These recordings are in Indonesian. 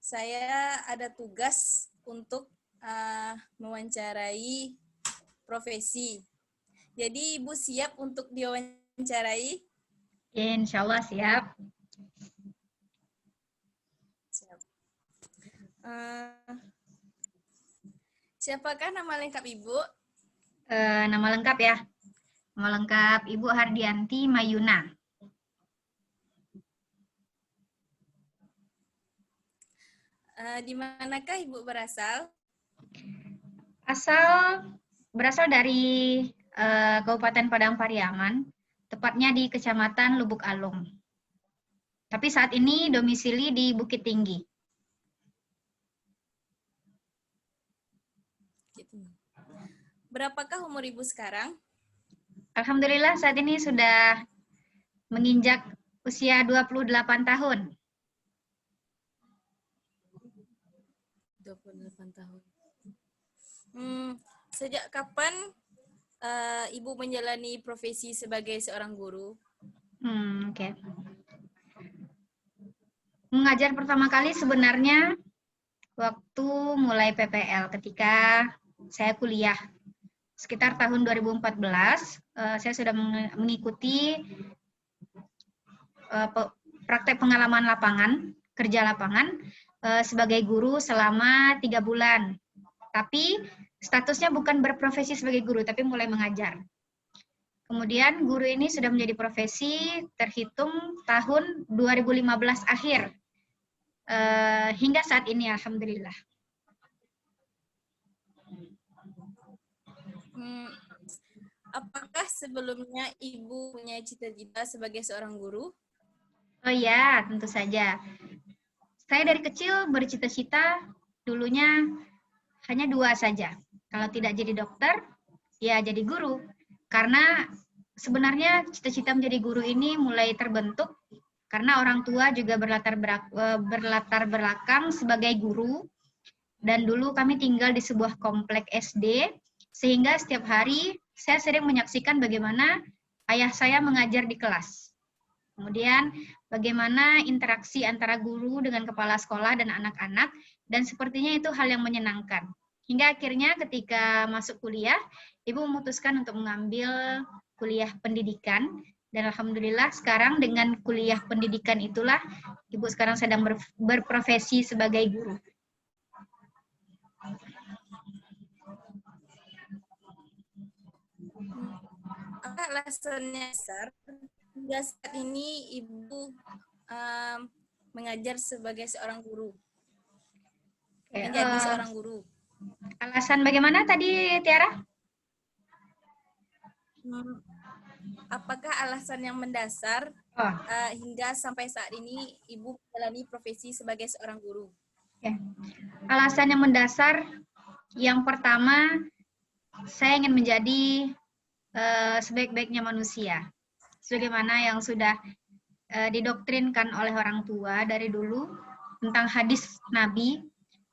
saya ada tugas untuk mewawancarai profesi. Jadi Ibu siap untuk diwawancarai? Insya Allah siap. Siap. Siapakah nama lengkap Ibu? Nama lengkap ya. Nama lengkap Ibu Hardianti Mayuna. Di manakah Ibu berasal? Berasal dari Kabupaten Padang Pariaman, tepatnya di Kecamatan Lubuk Alung. Tapi saat ini domisili di Bukit Tinggi. Berapakah umur Ibu sekarang? Alhamdulillah saat ini sudah menginjak usia 28 tahun. 28 tahun. Sejak kapan Ibu menjalani profesi sebagai seorang guru? Oke. Mengajar pertama kali sebenarnya waktu mulai PPL ketika saya kuliah. Sekitar tahun 2014, saya sudah mengikuti praktek pengalaman lapangan, kerja lapangan, sebagai guru selama 3 bulan. Tapi statusnya bukan berprofesi sebagai guru, tapi mulai mengajar. Kemudian guru ini sudah menjadi profesi terhitung tahun 2015 akhir. Hingga saat ini, alhamdulillah. Apakah sebelumnya Ibu punya cita-cita sebagai seorang guru? Oh iya, tentu saja. Saya dari kecil bercita-cita dulunya hanya 2 saja. Kalau tidak jadi dokter, ya jadi guru. Karena sebenarnya cita-cita menjadi guru ini mulai terbentuk karena orang tua juga berlatar belakang sebagai guru. Dan dulu kami tinggal di sebuah komplek SD, sehingga setiap hari saya sering menyaksikan bagaimana ayah saya mengajar di kelas. Kemudian bagaimana interaksi antara guru dengan kepala sekolah dan anak-anak, dan sepertinya itu hal yang menyenangkan. Hingga akhirnya ketika masuk kuliah, Ibu memutuskan untuk mengambil kuliah pendidikan, dan alhamdulillah sekarang dengan kuliah pendidikan itulah Ibu sekarang sedang berprofesi sebagai guru. Apa alasannya besar hingga saat ini Ibu mengajar sebagai seorang guru? Menjadi seorang guru. Alasan bagaimana tadi, Tiara? Apakah alasan yang mendasar hingga sampai saat ini Ibu menjalani profesi sebagai seorang guru? Alasan yang mendasar, yang pertama, saya ingin menjadi sebaik-baiknya manusia. Sebagaimana yang sudah didoktrinkan oleh orang tua dari dulu tentang hadis Nabi,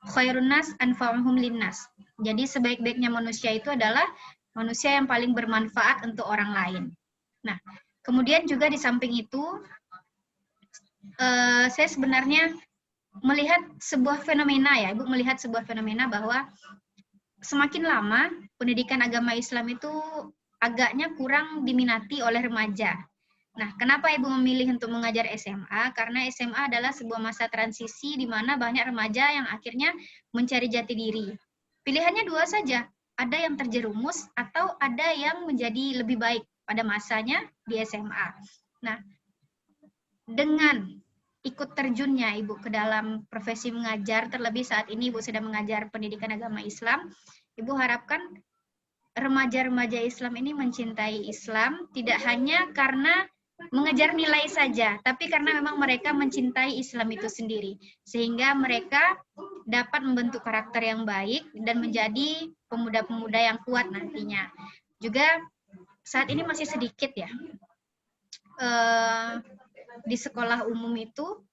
khairun nas anfa'uhum linnas. Jadi sebaik-baiknya manusia itu adalah manusia yang paling bermanfaat untuk orang lain. Nah, kemudian juga di samping itu, saya sebenarnya melihat sebuah fenomena ya, Ibu melihat sebuah fenomena bahwa semakin lama pendidikan agama Islam itu agaknya kurang diminati oleh remaja. Nah, kenapa Ibu memilih untuk mengajar SMA? Karena SMA adalah sebuah masa transisi di mana banyak remaja yang akhirnya mencari jati diri. Pilihannya 2 saja, ada yang terjerumus atau ada yang menjadi lebih baik pada masanya di SMA. Nah, dengan ikut terjunnya Ibu ke dalam profesi mengajar, terlebih saat ini Ibu sedang mengajar pendidikan agama Islam, Ibu harapkan remaja-remaja Islam ini mencintai Islam tidak hanya karena mengejar nilai saja, tapi karena memang mereka mencintai Islam itu sendiri, sehingga mereka dapat membentuk karakter yang baik dan menjadi pemuda-pemuda yang kuat nantinya. Juga saat ini masih sedikit ya di sekolah umum itu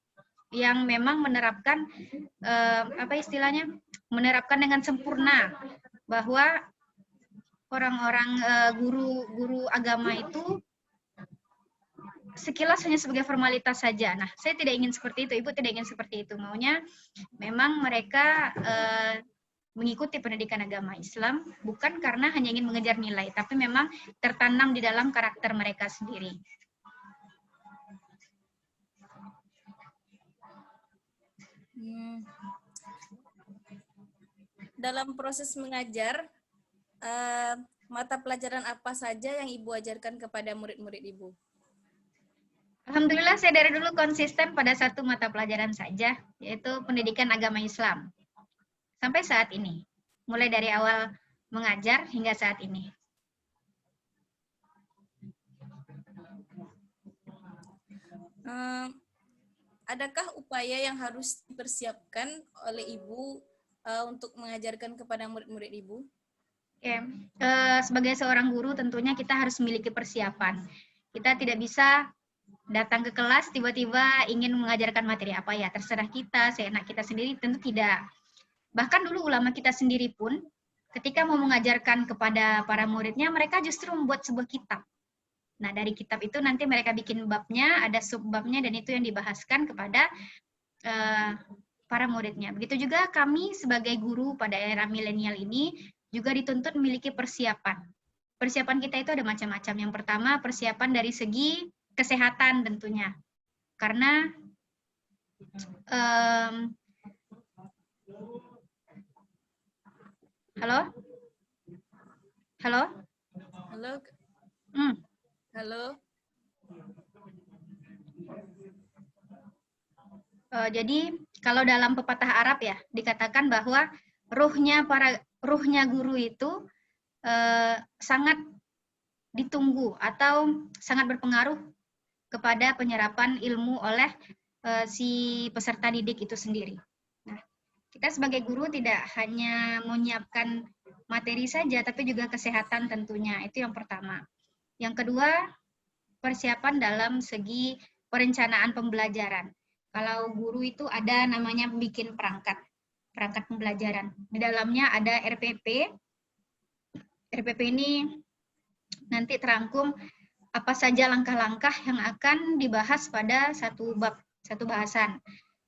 yang memang menerapkan menerapkan dengan sempurna bahwa orang-orang guru-guru agama itu sekilas hanya sebagai formalitas saja. Nah, saya tidak ingin seperti itu, Ibu tidak ingin seperti itu. Maunya memang mereka mengikuti pendidikan agama Islam bukan karena hanya ingin mengejar nilai, tapi memang tertanam di dalam karakter mereka sendiri. Dalam proses mengajar, mata pelajaran apa saja yang Ibu ajarkan kepada murid-murid Ibu? Alhamdulillah saya dari dulu konsisten pada satu mata pelajaran saja, yaitu pendidikan agama Islam. Sampai saat ini, mulai dari awal mengajar hingga saat ini. Adakah upaya yang harus dipersiapkan oleh Ibu untuk mengajarkan kepada murid-murid Ibu? Sebagai seorang guru tentunya kita harus memiliki persiapan. Kita tidak bisa datang ke kelas tiba-tiba ingin mengajarkan materi apa ya, terserah kita, seenak kita sendiri, tentu tidak. Bahkan dulu ulama kita sendiri pun ketika mau mengajarkan kepada para muridnya, mereka justru membuat sebuah kitab. Nah, dari kitab itu nanti mereka bikin babnya, ada subbabnya, dan itu yang dibahaskan kepada para muridnya. Begitu juga kami sebagai guru pada era milenial ini juga dituntut memiliki persiapan. Persiapan kita itu ada macam-macam. Yang pertama, persiapan dari segi kesehatan tentunya. Karena halo? Halo? Halo? Halo? Jadi kalau dalam pepatah Arab ya dikatakan bahwa ruhnya guru itu sangat ditunggu atau sangat berpengaruh kepada penyerapan ilmu oleh si peserta didik itu sendiri. Nah, kita sebagai guru tidak hanya menyiapkan materi saja, tapi juga kesehatan tentunya. Itu yang pertama. Yang kedua, persiapan dalam segi perencanaan pembelajaran. Kalau guru itu ada namanya bikin perangkat pembelajaran. Di dalamnya ada RPP. RPP ini nanti terangkum apa saja langkah-langkah yang akan dibahas pada satu bahasan.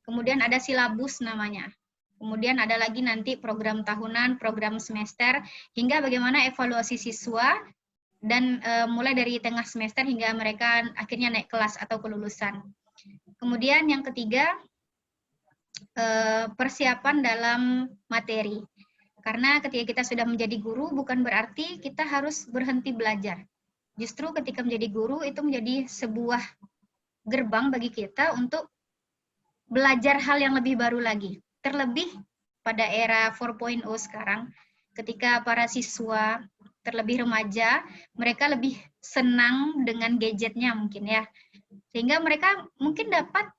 Kemudian ada silabus namanya. Kemudian ada lagi nanti program tahunan, program semester, hingga bagaimana evaluasi siswa, dan mulai dari tengah semester hingga mereka akhirnya naik kelas atau kelulusan. Kemudian yang ketiga, persiapan dalam materi. Karena ketika kita sudah menjadi guru, bukan berarti kita harus berhenti belajar. Justru ketika menjadi guru, itu menjadi sebuah gerbang bagi kita untuk belajar hal yang lebih baru lagi. Terlebih pada era 4.0 sekarang, ketika para siswa, terlebih remaja, mereka lebih senang dengan gadgetnya mungkin ya. Sehingga mereka mungkin dapat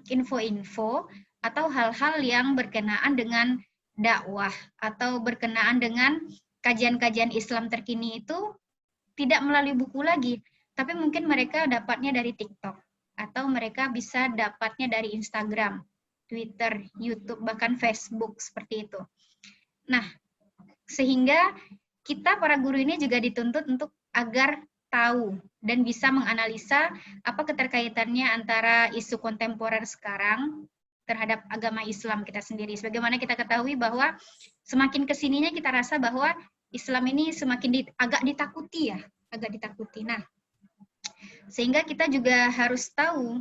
info-info atau hal-hal yang berkenaan dengan dakwah atau berkenaan dengan kajian-kajian Islam terkini itu tidak melalui buku lagi, tapi mungkin mereka dapatnya dari TikTok atau mereka bisa dapatnya dari Instagram, Twitter, YouTube, bahkan Facebook seperti itu. Nah, sehingga kita para guru ini juga dituntut untuk agar tahu dan bisa menganalisa apa keterkaitannya antara isu kontemporer sekarang terhadap agama Islam kita sendiri. Sebagaimana kita ketahui bahwa semakin kesininya kita rasa bahwa Islam ini semakin agak ditakuti ya, agak ditakuti. Nah, sehingga kita juga harus tahu,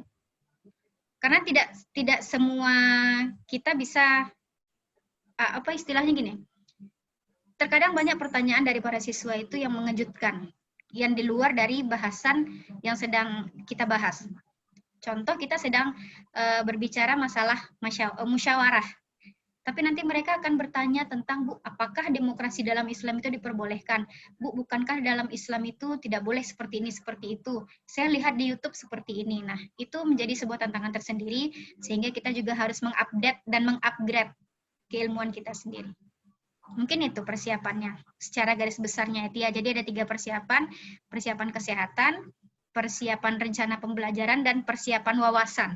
karena tidak semua kita bisa, apa istilahnya gini, terkadang banyak pertanyaan dari para siswa itu yang mengejutkan, yang di luar dari bahasan yang sedang kita bahas. Contoh, kita sedang berbicara masalah musyawarah. Tapi nanti mereka akan bertanya tentang, Bu, apakah demokrasi dalam Islam itu diperbolehkan? Bu, bukankah dalam Islam itu tidak boleh seperti ini, seperti itu? Saya lihat di YouTube seperti ini. Nah, itu menjadi sebuah tantangan tersendiri, sehingga kita juga harus mengupdate dan mengupgrade keilmuan kita sendiri. Mungkin itu persiapannya, secara garis besarnya itu ya. Jadi ada 3 persiapan, persiapan kesehatan, persiapan rencana pembelajaran, dan persiapan wawasan.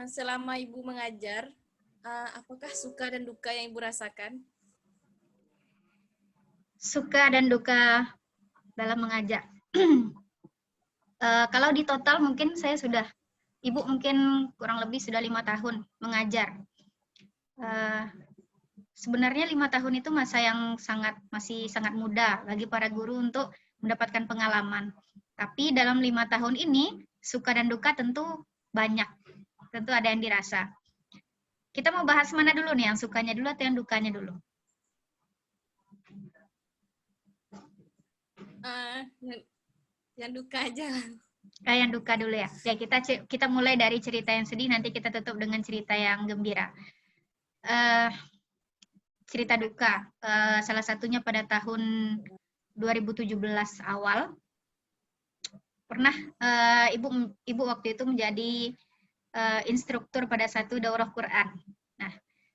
Selama Ibu mengajar, apakah suka dan duka yang Ibu rasakan? suka dan duka dalam mengajar. Kalau di total mungkin saya sudah, Ibu mungkin kurang lebih sudah 5 tahun mengajar. Sebenarnya 5 tahun itu masa yang masih sangat muda bagi para guru untuk mendapatkan pengalaman. Tapi dalam 5 tahun ini, suka dan duka tentu banyak. Tentu ada yang dirasa. Kita mau bahas mana dulu nih, yang sukanya dulu atau yang dukanya dulu? Yang duka aja. Yang duka dulu ya. Ya, kita mulai dari cerita yang sedih, nanti kita tutup dengan cerita yang gembira. Cerita duka, salah satunya pada tahun 2017 awal, pernah ibu waktu itu menjadi instruktur pada satu daurah Quran. Nah,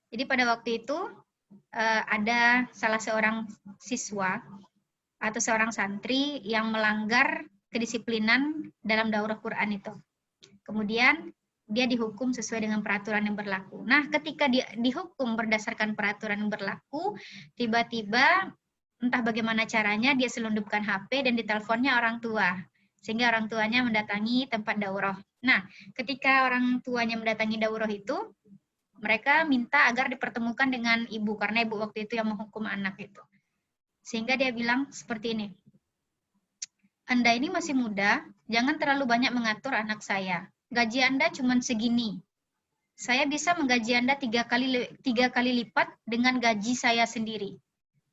jadi pada waktu itu ada salah seorang siswa atau seorang santri yang melanggar kedisiplinan dalam daurah Quran itu. Kemudian dia dihukum sesuai dengan peraturan yang berlaku. Nah, ketika dia dihukum berdasarkan peraturan yang berlaku, tiba-tiba entah bagaimana caranya dia selundupkan HP dan diteleponnya orang tua. Sehingga orang tuanya mendatangi tempat daurah. Nah, ketika orang tuanya mendatangi daurah itu, mereka minta agar dipertemukan dengan ibu, karena ibu waktu itu yang menghukum anak itu. Sehingga dia bilang seperti ini, Anda ini masih muda, jangan terlalu banyak mengatur anak saya. Gaji Anda cuma segini. Saya bisa menggaji Anda 3 kali lipat dengan gaji saya sendiri.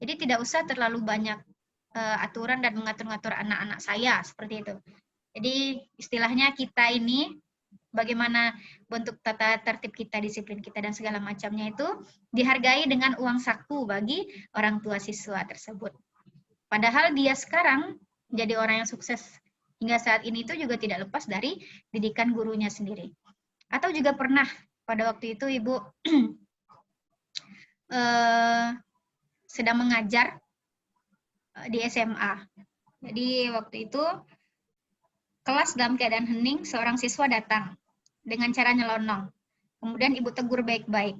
Jadi tidak usah terlalu banyak aturan dan mengatur-ngatur anak-anak saya, seperti itu. Jadi istilahnya kita ini, bagaimana bentuk tata tertib kita, disiplin kita, dan segala macamnya itu dihargai dengan uang saku bagi orang tua siswa tersebut. Padahal dia sekarang menjadi orang yang sukses hingga saat ini itu juga tidak lepas dari didikan gurunya sendiri. Atau juga pernah pada waktu itu ibu sedang mengajar di SMA. Jadi waktu itu kelas dalam keadaan hening, seorang siswa datang dengan cara nyelonong. Kemudian ibu tegur baik-baik.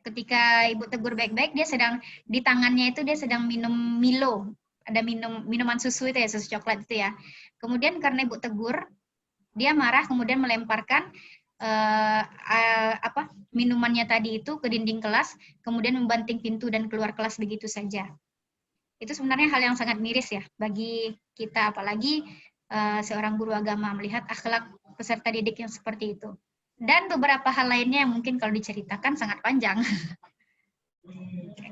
Ketika ibu tegur baik-baik, dia sedang di tangannya itu dia sedang minum Milo. Ada minuman susu itu ya, susu coklat itu ya. Kemudian karena ibu tegur, dia marah kemudian melemparkan minumannya tadi itu ke dinding kelas, kemudian membanting pintu dan keluar kelas begitu saja. Itu sebenarnya hal yang sangat miris ya bagi kita, apalagi seorang guru agama melihat akhlak peserta didik yang seperti itu. Dan beberapa hal lainnya yang mungkin kalau diceritakan sangat panjang.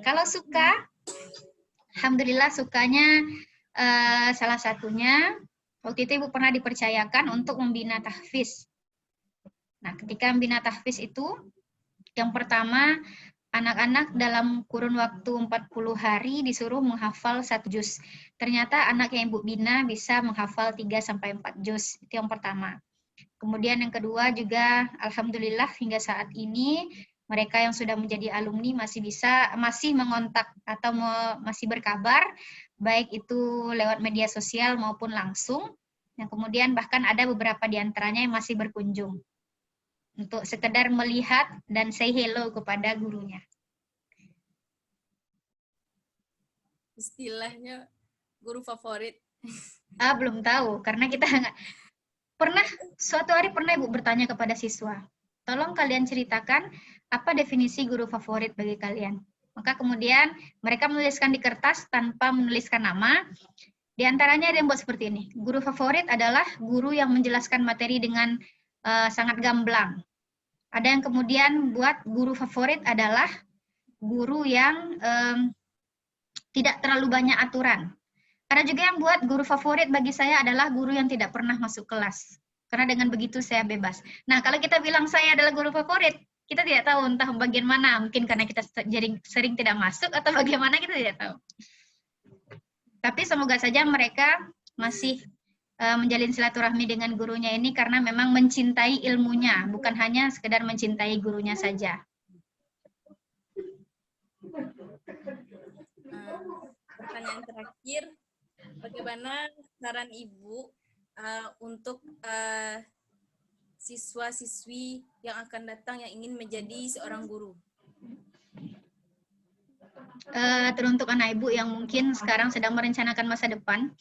Kalau suka, alhamdulillah sukanya salah satunya waktu itu ibu pernah dipercayakan untuk membina tahfiz. Nah, ketika membina tahfiz itu, yang pertama anak-anak dalam kurun waktu 40 hari disuruh menghafal 1 juz. Ternyata anak yang ibu bina bisa menghafal 3-4 juz. Itu yang pertama. Kemudian yang kedua juga alhamdulillah hingga saat ini mereka yang sudah menjadi alumni masih mengontak atau masih berkabar, baik itu lewat media sosial maupun langsung. Yang kemudian bahkan ada beberapa di antaranya yang masih berkunjung untuk sekedar melihat dan say hello kepada gurunya. Istilahnya guru favorit. Belum tahu, karena kita suatu hari pernah ibu bertanya kepada siswa, tolong kalian ceritakan apa definisi guru favorit bagi kalian. Maka kemudian mereka menuliskan di kertas tanpa menuliskan nama. Di antaranya ada yang buat seperti ini, guru favorit adalah guru yang menjelaskan materi dengan sangat gamblang. Ada yang kemudian buat guru favorit adalah guru yang tidak terlalu banyak aturan. Ada juga yang buat guru favorit bagi saya adalah guru yang tidak pernah masuk kelas. Karena dengan begitu saya bebas. Nah, kalau kita bilang saya adalah guru favorit, kita tidak tahu entah bagian mana. Mungkin karena kita sering tidak masuk atau bagaimana, kita tidak tahu. Tapi semoga saja mereka masih menjalin silaturahmi dengan gurunya ini karena memang mencintai ilmunya, bukan hanya sekedar mencintai gurunya saja. Pertanyaan terakhir, bagaimana saran Ibu untuk siswa-siswi yang akan datang yang ingin menjadi seorang guru? teruntuk anak ibu yang mungkin sekarang sedang merencanakan masa depan.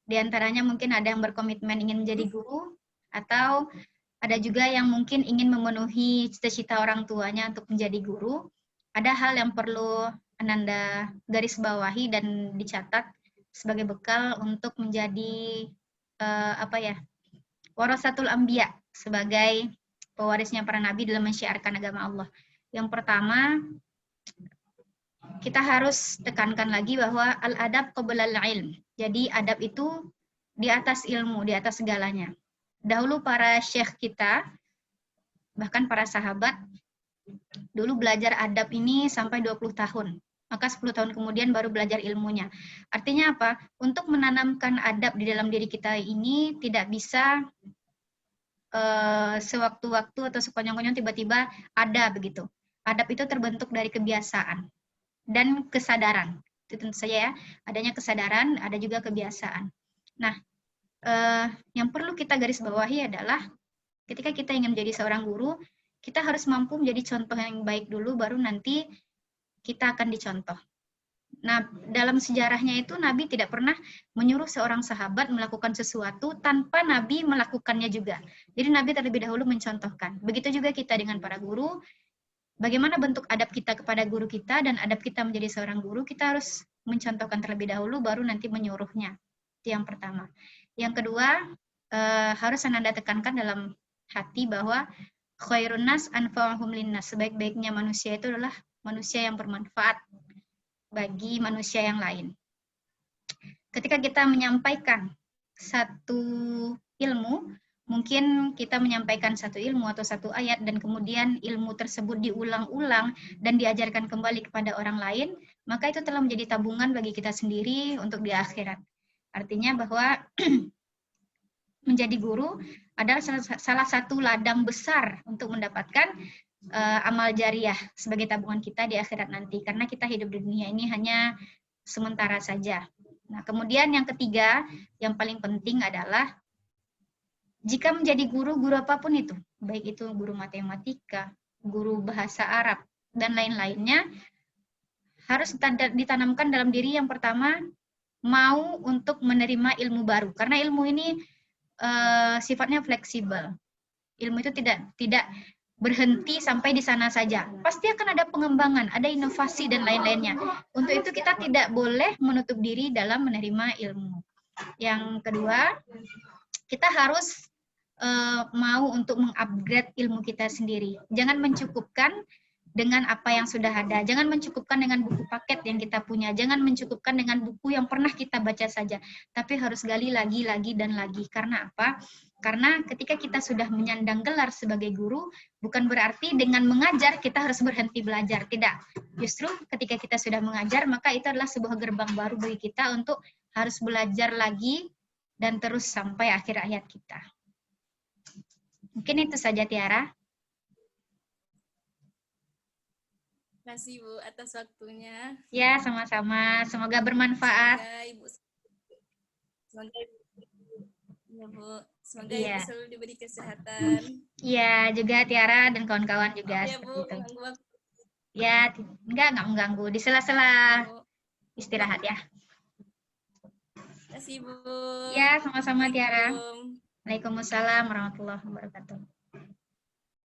Di antaranya mungkin ada yang berkomitmen ingin menjadi guru, atau ada juga yang mungkin ingin memenuhi cita-cita orang tuanya untuk menjadi guru. Ada hal yang perlu Ananda garis bawahi dan dicatat sebagai bekal untuk menjadi warasatul anbiya, sebagai pewarisnya para nabi dalam mensyiarkan agama Allah. Yang pertama, kita harus tekankan lagi bahwa al-adab qabla al-ilm. Jadi adab itu di atas ilmu, di atas segalanya. Dahulu para syekh kita, bahkan para sahabat, dulu belajar adab ini sampai 20 tahun. Maka 10 tahun kemudian baru belajar ilmunya. Artinya apa? Untuk menanamkan adab di dalam diri kita ini tidak bisa sewaktu-waktu atau sekonyong-konyong tiba-tiba ada begitu. Adab itu terbentuk dari kebiasaan dan kesadaran. Itu tentu saja ya, adanya kesadaran, ada juga kebiasaan. Nah, yang perlu kita garis bawahi adalah ketika kita ingin menjadi seorang guru, kita harus mampu menjadi contoh yang baik dulu, baru nanti kita akan dicontoh. Nah, dalam sejarahnya itu Nabi tidak pernah menyuruh seorang sahabat melakukan sesuatu tanpa Nabi melakukannya juga. Jadi Nabi terlebih dahulu mencontohkan. Begitu juga kita dengan para guru. Bagaimana bentuk adab kita kepada guru kita dan adab kita menjadi seorang guru, kita harus mencontohkan terlebih dahulu, baru nanti menyuruhnya. Itu yang pertama. Yang kedua, harus Anda tekankan dalam hati bahwa khairun nas anfa'uhum linnas. Sebaik-baiknya manusia itu adalah manusia yang bermanfaat bagi manusia yang lain. Ketika kita menyampaikan satu ilmu, mungkin kita menyampaikan satu ilmu atau satu ayat dan kemudian ilmu tersebut diulang-ulang dan diajarkan kembali kepada orang lain, maka itu telah menjadi tabungan bagi kita sendiri untuk di akhirat. Artinya bahwa menjadi guru adalah salah satu ladang besar untuk mendapatkan amal jariah sebagai tabungan kita di akhirat nanti, karena kita hidup di dunia ini hanya sementara saja. Nah, kemudian yang ketiga, yang paling penting adalah jika menjadi guru apapun itu, baik itu guru matematika, guru bahasa Arab, dan lain-lainnya, harus ditanamkan dalam diri yang pertama, mau untuk menerima ilmu baru, karena ilmu ini sifatnya fleksibel. Ilmu itu tidak berhenti sampai di sana saja. Pasti akan ada pengembangan, ada inovasi dan lain-lainnya. Untuk itu kita tidak boleh menutup diri dalam menerima ilmu. Yang kedua, kita harus mau untuk mengupgrade ilmu kita sendiri. Jangan mencukupkan dengan apa yang sudah ada. Jangan mencukupkan dengan buku paket yang kita punya. Jangan mencukupkan dengan buku yang pernah kita baca saja. Tapi harus gali lagi, dan lagi. Karena apa? Karena ketika kita sudah menyandang gelar sebagai guru, bukan berarti dengan mengajar kita harus berhenti belajar. Tidak. Justru ketika kita sudah mengajar, maka itu adalah sebuah gerbang baru bagi kita untuk harus belajar lagi dan terus sampai akhir hayat kita. Mungkin itu saja, Tiara. Terima kasih Bu atas waktunya. Ya, sama-sama. Semoga bermanfaat. Semoga ya Bu, semoga Ibu selalu diberi kesehatan. Iya, juga Tiara dan kawan-kawan juga. Ya Bu, ya, enggak mengganggu. Di sela-sela istirahat ya. Terima kasih Bu. Ya, sama-sama Tiara. Waalaikumsalam warahmatullahi wabarakatuh.